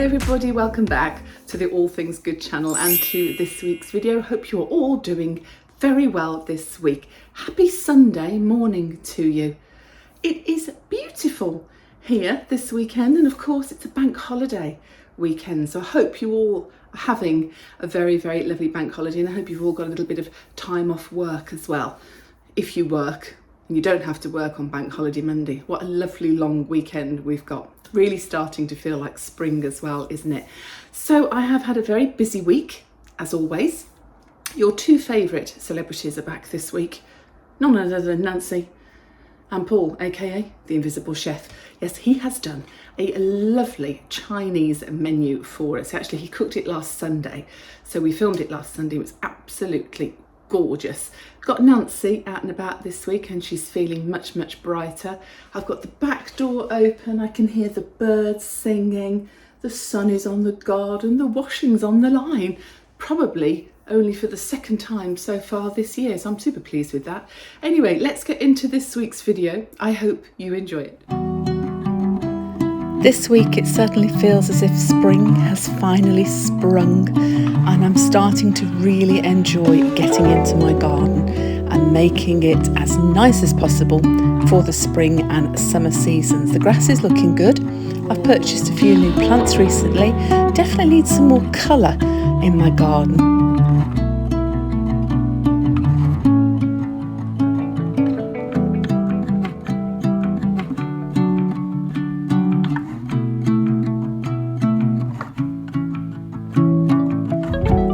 Hey everybody, welcome back to the All Things Good channel and to this week's video. Hope you're all doing very well this week. Happy Sunday morning to you. It is beautiful here this weekend, and of course it's a bank holiday weekend, so I hope you all are having a very, very lovely bank holiday, and I hope you've all got a little bit of time off work as well. If you work and you don't have to work on Bank Holiday Monday, what a lovely long weekend we've got. Really starting to feel like spring as well, isn't it? So I have had a very busy week, as always. Your two favourite celebrities are back this week. None other than Nancy and Paul, aka the Invisible Chef. Yes, he has done a lovely Chinese menu for us. Actually, he cooked it last Sunday, so we filmed it last Sunday. It was absolutely gorgeous. Got Nancy out and about this week and she's feeling much, much brighter. I've got the back door open, I can hear the birds singing, the sun is on the garden, the washing's on the line, probably only for the second time so far this year, so I'm super pleased with that. Anyway, let's get into this week's video. I hope you enjoy it. This week it certainly feels as if spring has finally sprung, and I'm starting to really enjoy getting into my garden and making it as nice as possible for the spring and summer seasons. The grass is looking good. I've purchased a few new plants recently. Definitely need some more colour in my garden.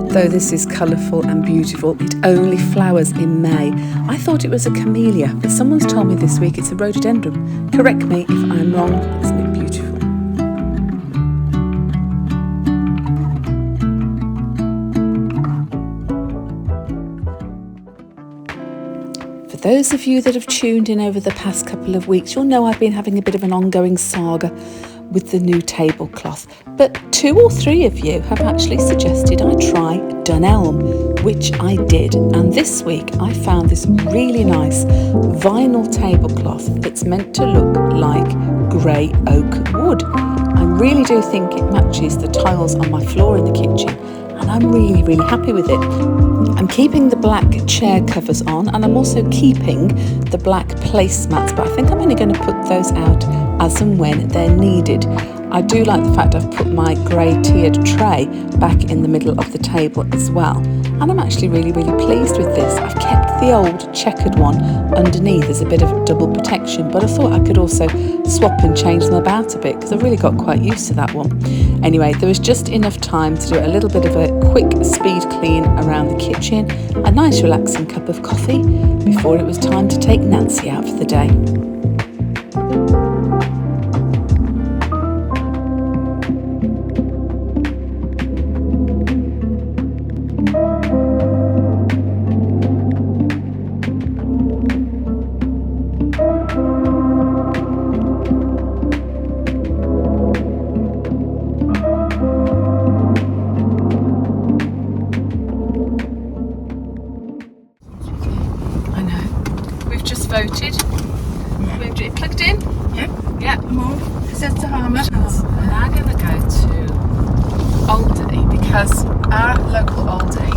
Though this is colourful and beautiful, it only flowers in May. I thought it was a camellia, but someone's told me this week it's a rhododendron. Correct me if I'm wrong. Isn't it beautiful? For those of you that have tuned in over the past couple of weeks, you'll know I've been having a bit of an ongoing saga with the new tablecloth, but 2 or 3 of you have actually suggested I try Dunelm, which I did, and this week I found this really nice vinyl tablecloth that's meant to look like grey oak wood. I really do think it matches the tiles on my floor in the kitchen, and I'm really, really happy with it. I'm keeping the black chair covers on, and I'm also keeping the black placemats, but I think I'm only going to put those out as and when they're needed. I do like the fact I've put my grey tiered tray back in the middle of the table as well, and I'm actually really, really pleased with this. I've kept the old checkered one underneath as a bit of double protection, but I thought I could also swap and change them about a bit because I've really got quite used to that one. Anyway, there was just enough time to do a little bit of a quick speed clean around the kitchen, a nice relaxing cup of coffee before it was time to take Nancy out for the day. Voted. Yeah. We've it plugged in. Yep. Yeah. More. Set to harvest. We're now going to go to Aldi because our local Aldi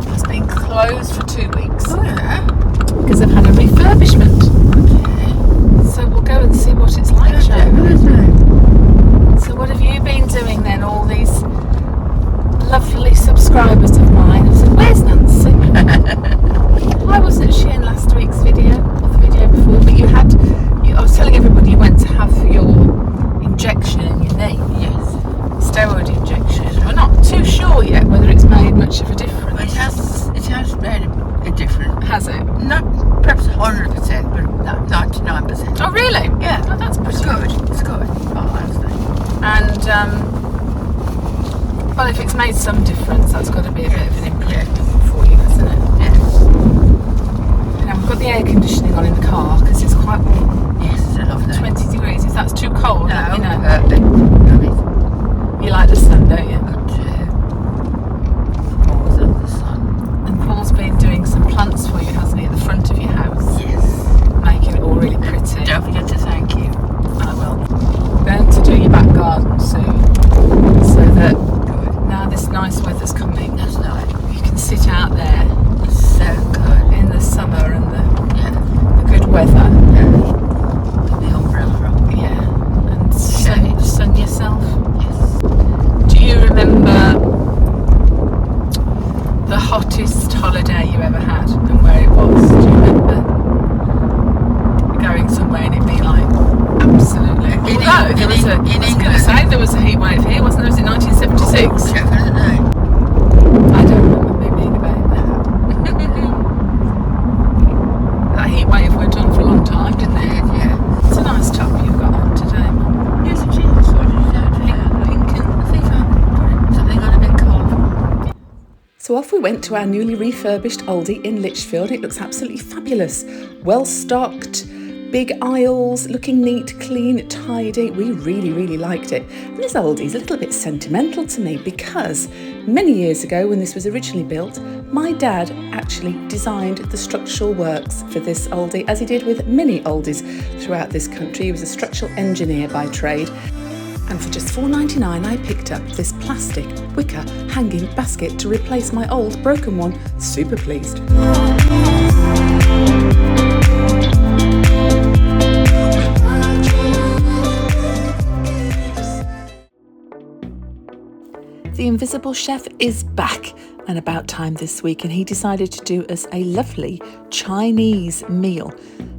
has been closed for 2 weeks. Oh yeah. Because they've had a refurbishment. Okay. So we'll go and see what it's like, shall we? So what have you been doing then? All these lovely subscribers of mine have said, "Where's Nancy?" Why wasn't she in last week's video or the video before? But I was telling everybody you went to have your injection in your knee. Yes. Steroid injection. We're not too sure yet whether it's made much of a difference. It has made a difference. Has it? Not perhaps 100%, but no, 99%. Oh really? Yeah. Oh, that's pretty good. It's good. Oh, honestly. And well, if it's made some difference, that's got to be a bit of an improvement for you, hasn't it? Yes. Now we've got the air conditioning on in the car because it's quite warm. Yes, I love that. 20 degrees. If that's too cold, No, let me know. love it. You like the sun, don't you? Always love the sun. And Paul's been doing some plants for you, hasn't he, at the front of your house? Yes. Making it all really pretty. Don't forget to thank you. I will. We're going to do your back garden soon. weather. With the umbrella up. Yeah, and sun yourself. Yes. Do you remember the hottest holiday you ever had and where it was? Do you remember going somewhere and it being like absolutely? Although there was I was going to say there was a heat wave here, wasn't there? Was it 1976? Oh, definitely. I don't remember me being about that. That heat wave went on for a long time, didn't it? Yeah. It's a nice top you've got on today, Mum. Yes, it is. What did you say? Pink and I think I put something on a bit cold. So off we went to our newly refurbished Aldi in Lichfield. It looks absolutely fabulous. Well stocked, big aisles, looking neat, clean, tidy. We really liked it. And this Aldi is a little bit sentimental to me because many years ago when this was originally built, my dad actually designed the structural works for this Aldi, as he did with many Aldis throughout this country. He was a structural engineer by trade. And for just $4.99 I picked up this plastic wicker hanging basket to replace my old broken one. Super pleased. The Invisible Chef is back and about time this week, and he decided to do us a lovely Chinese meal.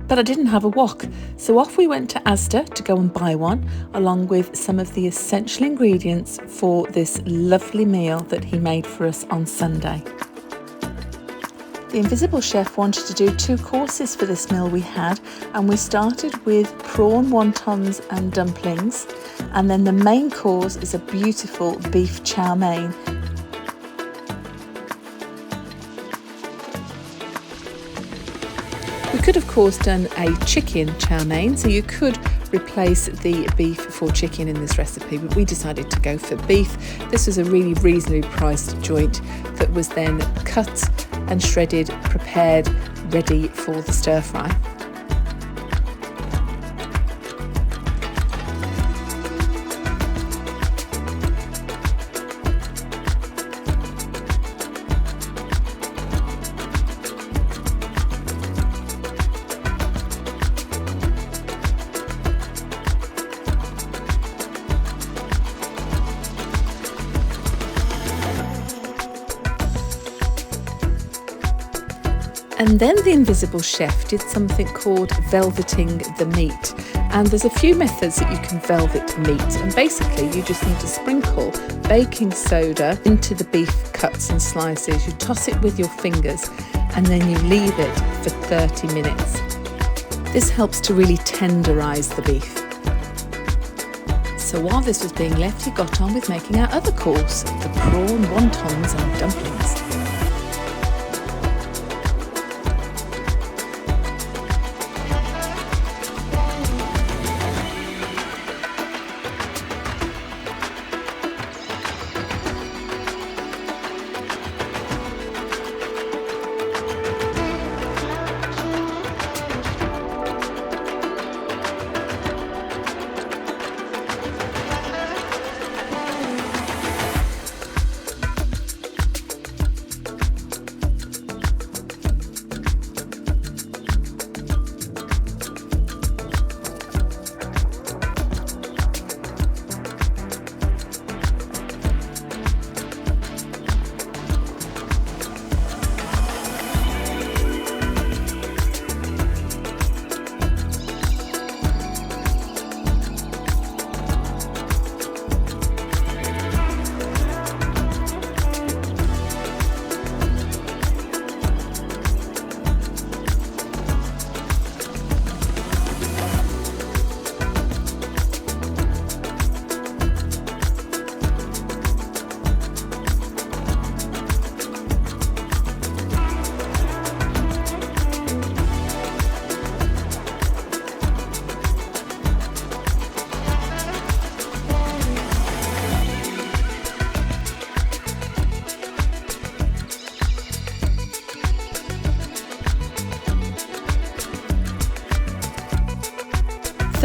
But I didn't have a wok, so off we went to Asda to go and buy one, along with some of the essential ingredients for this lovely meal that he made for us on Sunday. The Invisible Chef wanted to do 2 courses for this meal we had, and we started with prawn wontons and dumplings, and then the main course is a beautiful beef chow mein. We could of course done a chicken chow mein, so you could replace the beef for chicken in this recipe, but we decided to go for beef. This was a really reasonably priced joint that was then cut and shredded, prepared, ready for the stir fry. And then the Invisible Chef did something called velveting the meat. And there's a few methods that you can velvet meat. And basically you just need to sprinkle baking soda into the beef cuts and slices. You toss it with your fingers and then you leave it for 30 minutes. This helps to really tenderize the beef. So while this was being left, he got on with making our other course, the prawn wontons and dumplings.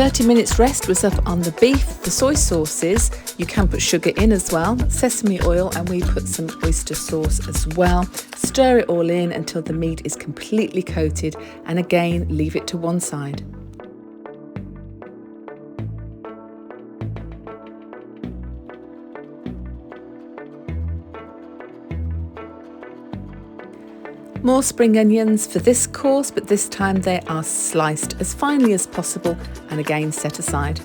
"30 minutes rest was up on the beef, the soy sauces. You can put sugar in as well, sesame oil, and we put some oyster sauce as well. Stir it all in until the meat is completely coated, and again leave it to one side. More spring onions for this course, but this time they are sliced as finely as possible and again set aside.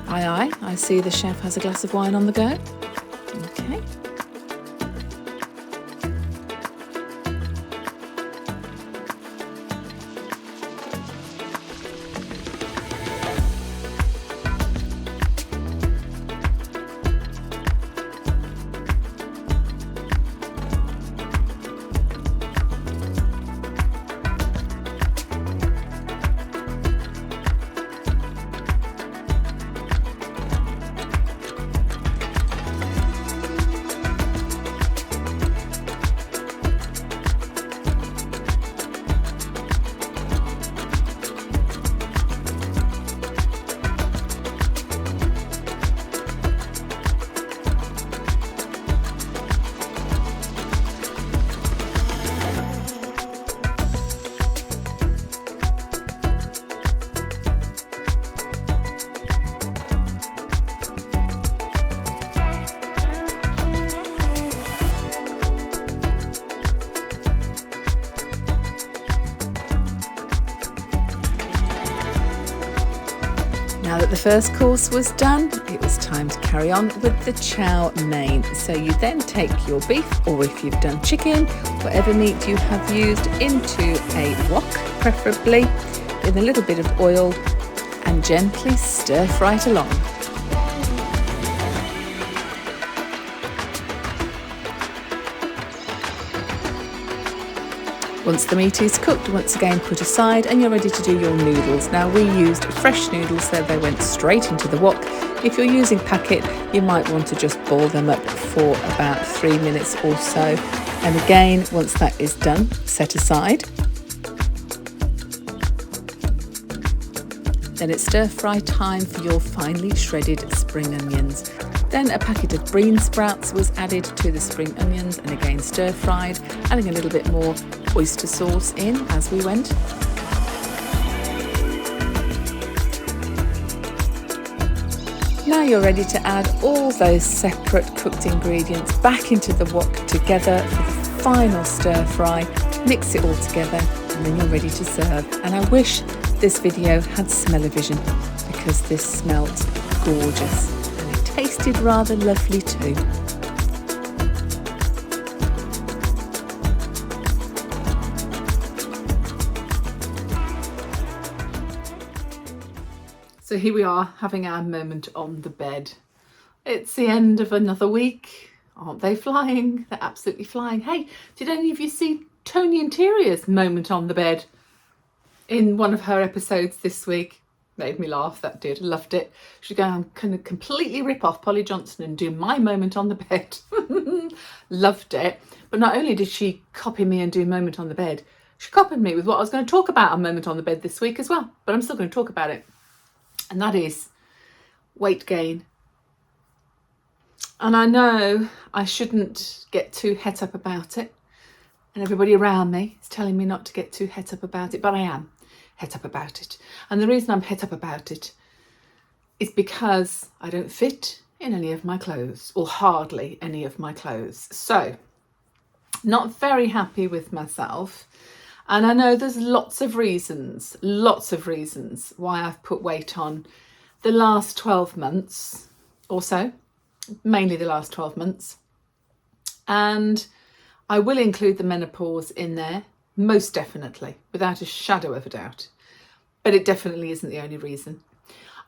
Aye, I see the chef has a glass of wine on the go. Okay. Now that the first course was done, it was time to carry on with the chow mein. So you then take your beef, or if you've done chicken, whatever meat you have used, into a wok, preferably with a little bit of oil, and gently stir fry it along. Once the meat is cooked, once again put aside and you're ready to do your noodles. Now we used fresh noodles, so they went straight into the wok. If you're using packet, you might want to just boil them up for about 3 minutes or so. And again, once that is done, set aside. Then it's stir fry time for your finely shredded spring onions. Then a packet of bean sprouts was added to the spring onions and again stir fried, adding a little bit more oyster sauce in as we went. Now you're ready to add all those separate cooked ingredients back into the wok together for the final stir fry. Mix it all together and then you're ready to serve. And I wish this video had smell-o-vision, because this smelt gorgeous and it tasted rather lovely too. So here we are having our moment on the bed. It's the end of another week. Aren't they flying? They're absolutely flying. Hey, did any of you see Tony Interior's moment on the bed in one of her episodes this week? Made me laugh, that did. Loved it. She's going, I'm going to completely rip off Polly Johnson and do my moment on the bed. Loved it. But not only did she copy me and do moment on the bed, she copied me with what I was going to talk about on moment on the bed this week as well. But I'm still going to talk about it. And that is weight gain. And I know I shouldn't get too het up about it. And everybody around me is telling me not to get too het up about it, but I am het up about it. And the reason I'm het up about it is because I don't fit in any of my clothes, or hardly any of my clothes. So, not very happy with myself. And I know there's lots of reasons why I've put weight on the last 12 months or so, mainly the last 12 months. And I will include the menopause in there, most definitely, without a shadow of a doubt. But it definitely isn't the only reason.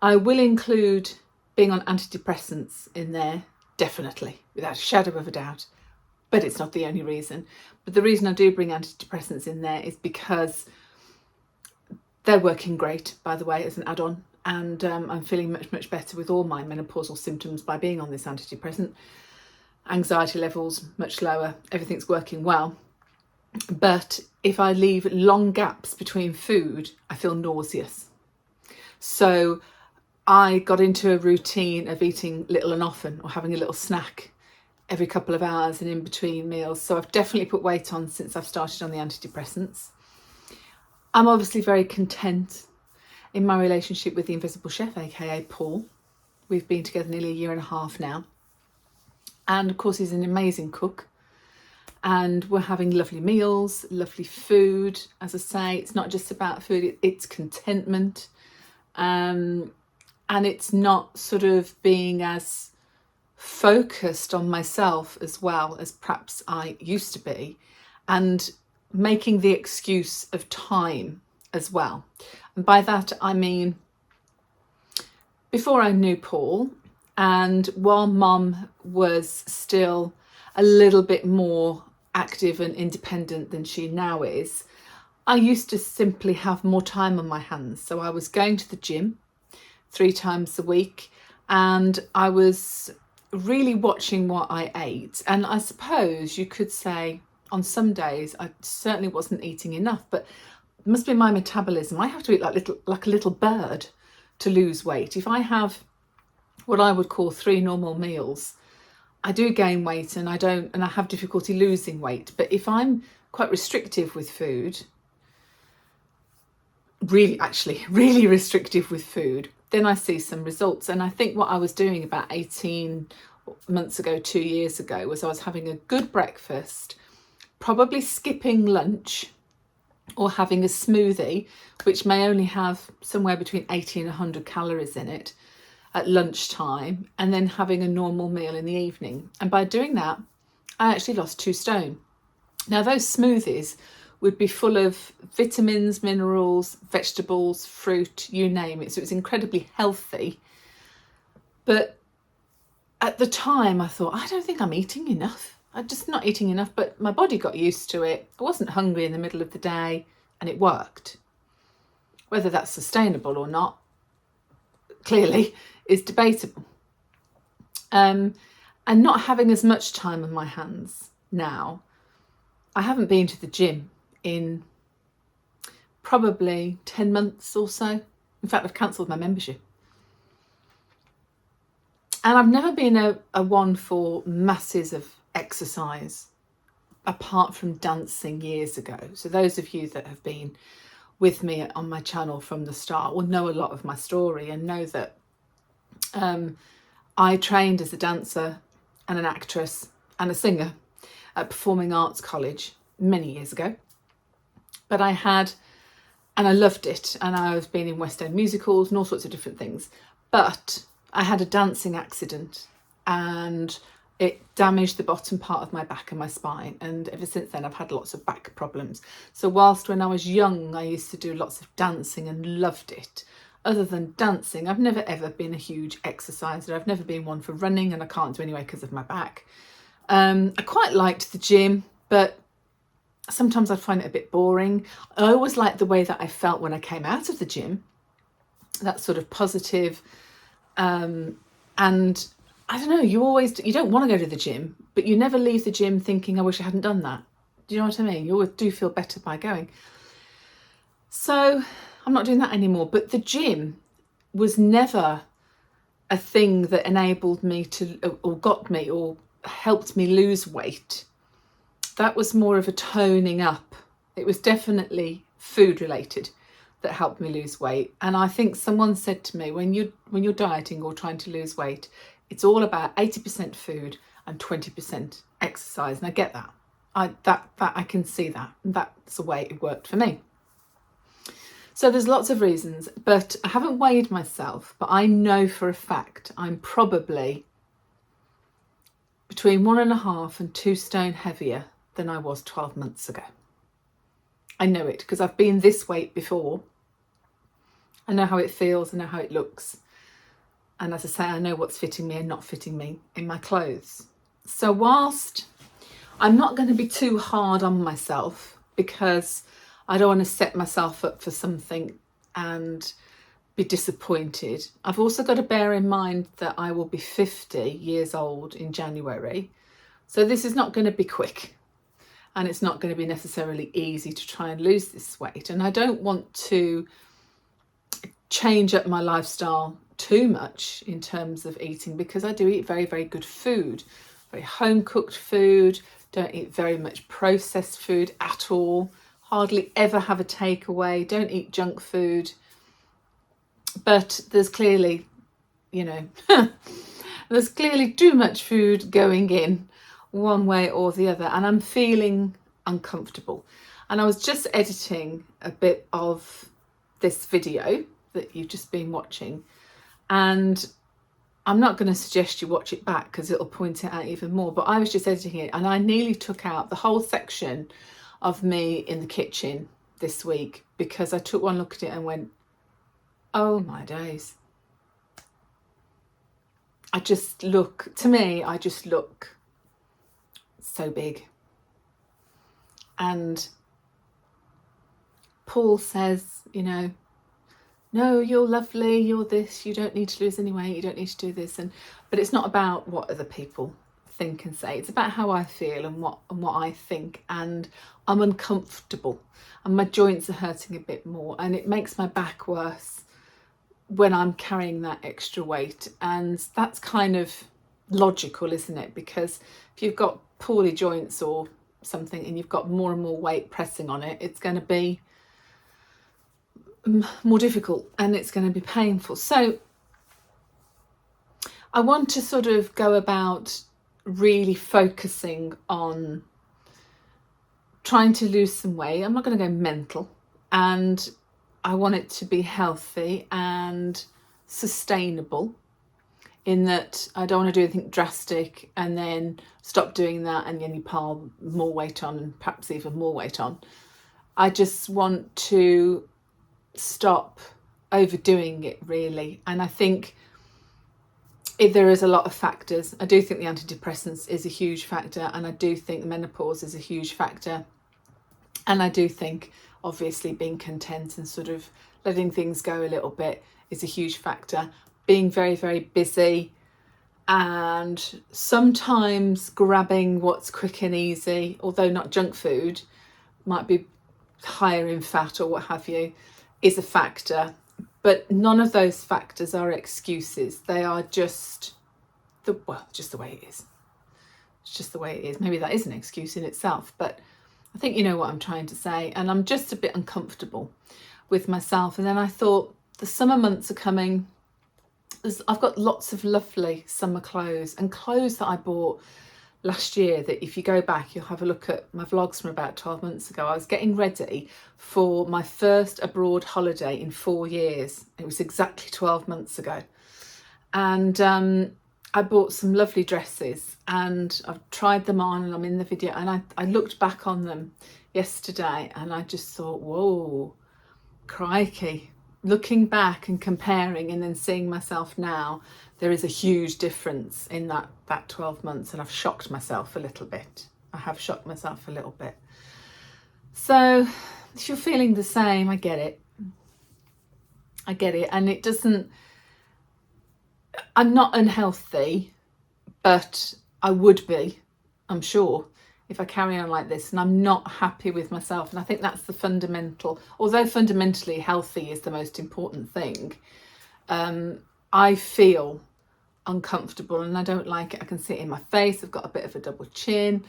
I will include being on antidepressants in there, definitely, without a shadow of a doubt. But it's not the only reason. But the reason I do bring antidepressants in there is because they're working great, by the way, as an add-on. And I'm feeling much, much better with all my menopausal symptoms by being on this antidepressant. Anxiety levels much lower, everything's working well. But if I leave long gaps between food, I feel nauseous. So I got into a routine of eating little and often, or having a little snack every couple of hours and in between meals. So I've definitely put weight on since I've started on the antidepressants. I'm obviously very content in my relationship with the Invisible Chef, aka Paul. We've been together nearly a year and a half now. And of course, he's an amazing cook. And we're having lovely meals, lovely food. As I say, it's not just about food, it's contentment. And it's not sort of being as focused on myself as well as perhaps I used to be, and making the excuse of time as well. And by that I mean, before I knew Paul, and while Mum was still a little bit more active and independent than she now is, I used to simply have more time on my hands. So I was going to the gym 3 times a week, and I was really watching what I ate. And I suppose you could say on some days I certainly wasn't eating enough, but it must be my metabolism. I have to eat like a little bird to lose weight. If I have what I would call 3 normal meals, I do gain weight, and I have difficulty losing weight. But if I'm quite restrictive with food, really restrictive with food, then I see some results. And I think what I was doing about 18 months ago, 2 years ago, was I was having a good breakfast, probably skipping lunch or having a smoothie, which may only have somewhere between 80 and 100 calories in it, at lunchtime, and then having a normal meal in the evening. And by doing that, I actually lost 2 stone. Now, those smoothies would be full of vitamins, minerals, vegetables, fruit, you name it. So it's incredibly healthy. But at the time I thought, I don't think I'm eating enough. I'm just not eating enough, but my body got used to it. I wasn't hungry in the middle of the day, and it worked. Whether that's sustainable or not, clearly, is debatable. And not having as much time on my hands now, I haven't been to the gym in probably 10 months or so. In fact, I've cancelled my membership. And I've never been a one for masses of exercise, apart from dancing years ago. So those of you that have been with me on my channel from the start will know a lot of my story, and know that I trained as a dancer and an actress and a singer at Performing Arts College many years ago. But I loved it, and I've been in West End musicals and all sorts of different things. But I had a dancing accident, and it damaged the bottom part of my back and my spine. And ever since then, I've had lots of back problems. So whilst when I was young, I used to do lots of dancing and loved it, other than dancing, I've never ever been a huge exerciser. I've never been one for running, and I can't do anyway because of my back. I quite liked the gym, but sometimes I find it a bit boring. I always liked the way that I felt when I came out of the gym, that sort of positive. And I don't know, you don't want to go to the gym, but you never leave the gym thinking, I wish I hadn't done that. Do you know what I mean? You always do feel better by going. So I'm not doing that anymore. But the gym was never a thing that enabled me to, or got me, or helped me lose weight. That was more of a toning up. It was definitely food related that helped me lose weight. And I think someone said to me, when you're dieting or trying to lose weight, it's all about 80% food and 20% exercise. And I get that. I can see that. And that's the way it worked for me. So there's lots of reasons, but I haven't weighed myself, but I know for a fact I'm probably between 1.5 and 2 stone heavier than I was 12 months ago. I know it because I've been this weight before. I know how it feels, I know how it looks. And as I say, I know what's fitting me and not fitting me in my clothes. So whilst I'm not going to be too hard on myself, because I don't want to set myself up for something and be disappointed, I've also got to bear in mind that I will be 50 years old in January. So this is not going to be quick. And it's not going to be necessarily easy to try and lose this weight. And I don't want to change up my lifestyle too much in terms of eating, because I do eat very, very good food. very home cooked food. Don't eat very much processed food at all. Hardly ever have a takeaway. Don't eat junk food. But there's clearly, you know, there's clearly too much food going in one way or the other, and I'm feeling uncomfortable. And I was just editing a bit of this video that you've just been watching, and I'm not going to suggest you watch it back because it'll point it out even more, but I was just editing it and I nearly took out the whole section of me in the kitchen this week because I took one look at it and went, oh my days. I just look so big. And Paul says, you know, no, you're lovely, you're this, you don't need to lose any weight, you don't need to do this. But it's not about what other people think and say. It's about how I feel and what I think. And I'm uncomfortable and my joints are hurting a bit more, and it makes my back worse when I'm carrying that extra weight. And that's kind of logical, isn't it? Because if you've got poorly joints or something and you've got more and more weight pressing on it, it's going to be more difficult and it's going to be painful. So I want to sort of go about really focusing on trying to lose some weight. I'm not going to go mental, and I want it to be healthy and sustainable, in that I don't want to do anything drastic and then stop doing that and then you pile more weight on and perhaps even more weight on. I just want to stop overdoing it, really. And I think there is a lot of factors. I do think the antidepressants is a huge factor, and I do think menopause is a huge factor, and I do think obviously being content and sort of letting things go a little bit is a huge factor. Being very, very busy and sometimes grabbing what's quick and easy, although not junk food, might be higher in fat or what have you, is a factor. But none of those factors are excuses. They are just the way it is. It's just the way it is. Maybe that is an excuse in itself, but I think you know what I'm trying to say. And I'm just a bit uncomfortable with myself. And then I thought, the summer months are coming. I've got lots of lovely summer clothes and clothes that I bought last year that if you go back, you'll have a look at my vlogs from about 12 months ago. I was getting ready for my first abroad holiday in 4 years. It was exactly 12 months ago. And I bought some lovely dresses and I've tried them on and I'm in the video, and I looked back on them yesterday and I just thought, whoa, crikey. Looking back and comparing and then seeing myself now, there is a huge difference in that 12 months, and I've shocked myself a little bit. I have shocked myself a little bit. So if you're feeling the same, I get it. And it doesn't, I'm not unhealthy, but I would be, I'm sure, if I carry on like this, and I'm not happy with myself. And I think that's the fundamental, although fundamentally healthy is the most important thing, I feel uncomfortable and I don't like it. I can see it in my face. I've got a bit of a double chin.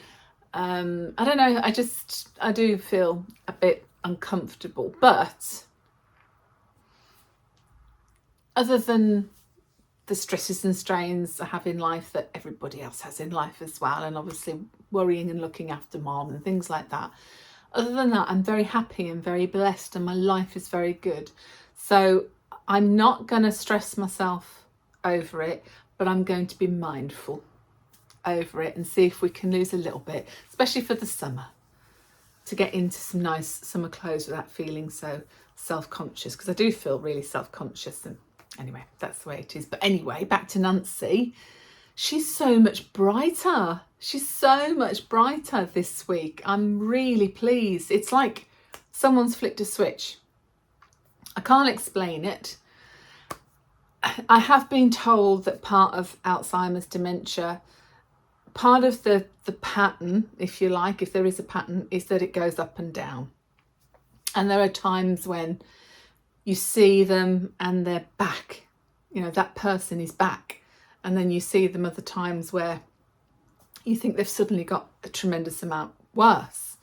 I don't know. I do feel a bit uncomfortable, but other than the stresses and strains I have in life that everybody else has in life as well, and obviously worrying and looking after mom and things like that, other than that, I'm very happy and very blessed and my life is very good. So I'm not going to stress myself over it, but I'm going to be mindful over it and see if we can lose a little bit, especially for the summer, to get into some nice summer clothes without feeling so self-conscious, because I do feel really self-conscious. And anyway, that's the way it is. But anyway, back to Nancy. She's so much brighter. She's so much brighter this week. I'm really pleased. It's like someone's flicked a switch. I can't explain it. I have been told that part of Alzheimer's dementia, part of the pattern, if you like, if there is a pattern, is that it goes up and down. And there are times when you see them and they're back. You know, that person is back. And then you see them other times where you think they've suddenly got a tremendous amount worse.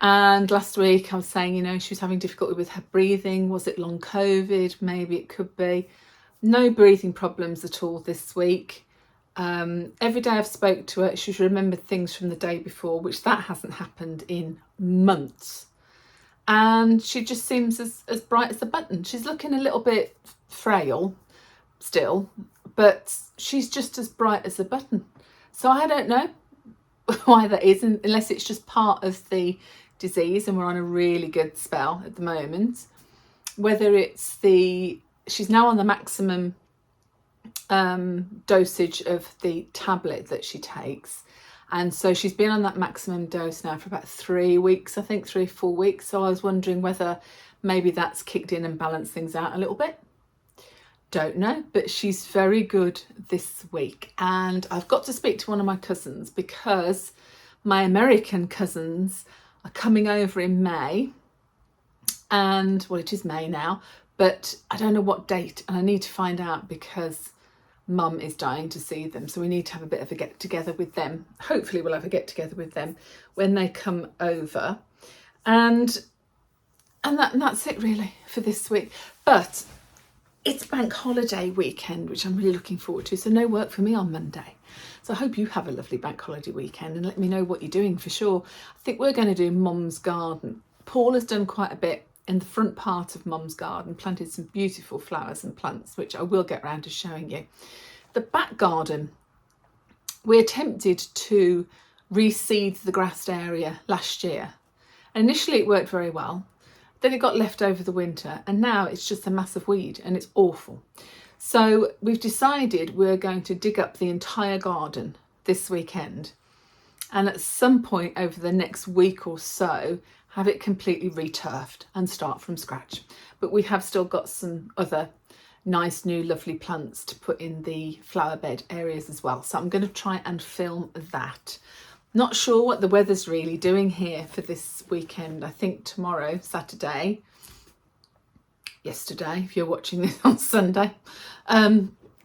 And last week I was saying, she was having difficulty with her breathing. Was it long COVID? Maybe it could be. No breathing problems at all this week. Every day I've spoke to her, she's remembered things from the day before, which that hasn't happened in months. And she just seems as bright as a button. She's looking a little bit frail still, but she's just as bright as a button. So I don't know why that is, unless it's just part of the disease and we're on a really good spell at the moment. Whether it's she's now on the maximum dosage of the tablet that she takes, and so she's been on that maximum dose now for about 3 weeks, I think 3 or 4 weeks. So I was wondering whether maybe that's kicked in and balanced things out a little bit. Don't know, but she's very good this week. And I've got to speak to one of my cousins, because my American cousins are coming over in May, and well, it is May now, but I don't know what date, and I need to find out because Mum is dying to see them, so we need to have a bit of a get together with them. Hopefully we'll have a get together with them when they come over, and that's it really for this week. But it's bank holiday weekend, which I'm really looking forward to, so no work for me on Monday. So I hope you have a lovely bank holiday weekend, and let me know what you're doing for sure. I think we're going to do Mum's garden. Paul has done quite a bit in the front part of Mum's garden, planted some beautiful flowers and plants, which I will get around to showing you. The back garden, we attempted to reseed the grassed area last year. Initially it worked very well, then it got left over the winter, and now it's just a massive weed and it's awful. So we've decided we're going to dig up the entire garden this weekend, and at some point over the next week or so have it completely returfed and start from scratch. But we have still got some other nice new lovely plants to put in the flower bed areas as well. So I'm going to try and film that. Not sure what the weather's really doing here for this weekend. I think tomorrow, Saturday, yesterday, if you're watching this on Sunday,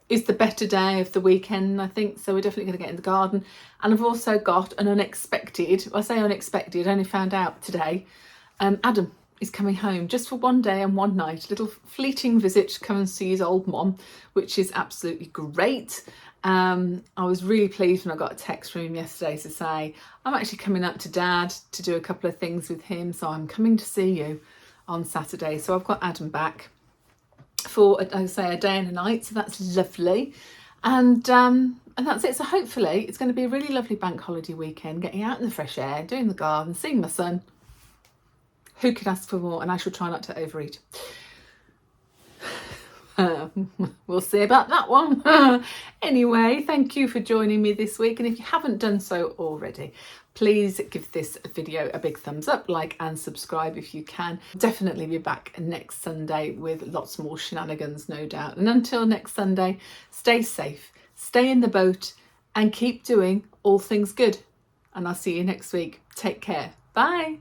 is the better day of the weekend, I think. So we're definitely going to get in the garden. And I've also got an unexpected, I say unexpected, I only found out today, Adam is coming home just for one day and one night, a little fleeting visit to come and see his old mom, which is absolutely great. I was really pleased when I got a text from him yesterday to say, I'm actually coming up to Dad to do a couple of things with him, so I'm coming to see you on Saturday. So I've got Adam back for, I say, a day and a night, so that's lovely. And that's it. So hopefully it's going to be a really lovely bank holiday weekend, getting out in the fresh air, doing the garden, seeing my son. Who could ask for more? And I shall try not to overeat. We'll see about that one. Anyway, thank you for joining me this week, and if you haven't done so already, please give this video a big thumbs up, like and subscribe if you can. Definitely be back next Sunday with lots more shenanigans, no doubt. And until next Sunday, stay safe, stay in the boat, and keep doing all things good. And I'll see you next week. Take care. Bye.